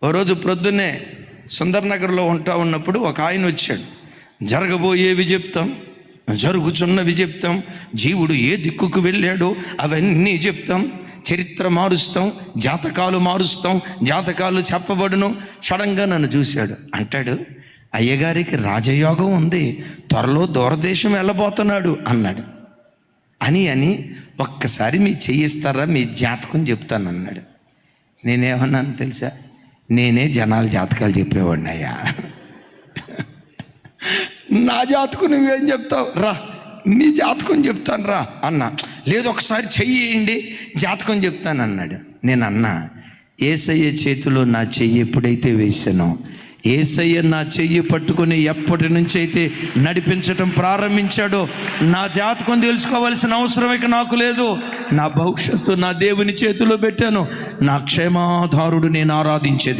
ఓ రోజు ప్రొద్దున్నే సుందర్నగర్లో ఉన్నప్పుడు ఒక ఆయన వచ్చాడు. జరగబోయేవి చెప్తాం, జరుగుచున్నవి చెప్తాం, జీవుడు ఏ దిక్కుకు వెళ్ళాడో అవన్నీ చెప్తాం, చరిత్ర మారుస్తాం, జాతకాలు మారుస్తాం, జాతకాలు చెప్పబడును. సడన్గా నన్ను చూశాడు. అంటాడు, అయ్యగారికి రాజయోగం ఉంది, త్వరలో దూరదేశం వెళ్ళబోతున్నాడు అన్నాడు. అని ఒక్కసారి మీ చెయ్యిస్తారా, మీ జాతకం చెప్తాను అన్నాడు. నేనేమన్నాను తెలుసా? నేనే జనాల జాతకాలు చెప్పేవాడిని అయ్యా. నా జాతకం నువ్వేం చెప్తావు? రా నీ జాతకం చెప్తాను రా అన్నా. లేదు ఒకసారి చెయ్యండి, జాతకం చెప్తాను అన్నాడు. నేను అన్నా, యేసయ్య చేతిలో నా చెయ్యి ఎప్పుడైతే వేసానో, యేసయ్య నా చెయ్యి పట్టుకొని ఎప్పటి నుంచి అయితే నడిపించటం ప్రారంభించాడో, నా జాతకం తెలుసుకోవాల్సిన అవసరం ఇక నాకు లేదు. నా భవిష్యత్తు నా దేవుని చేతిలో పెట్టాను. నా క్షేమాధారుడు నేను ఆరాధించేది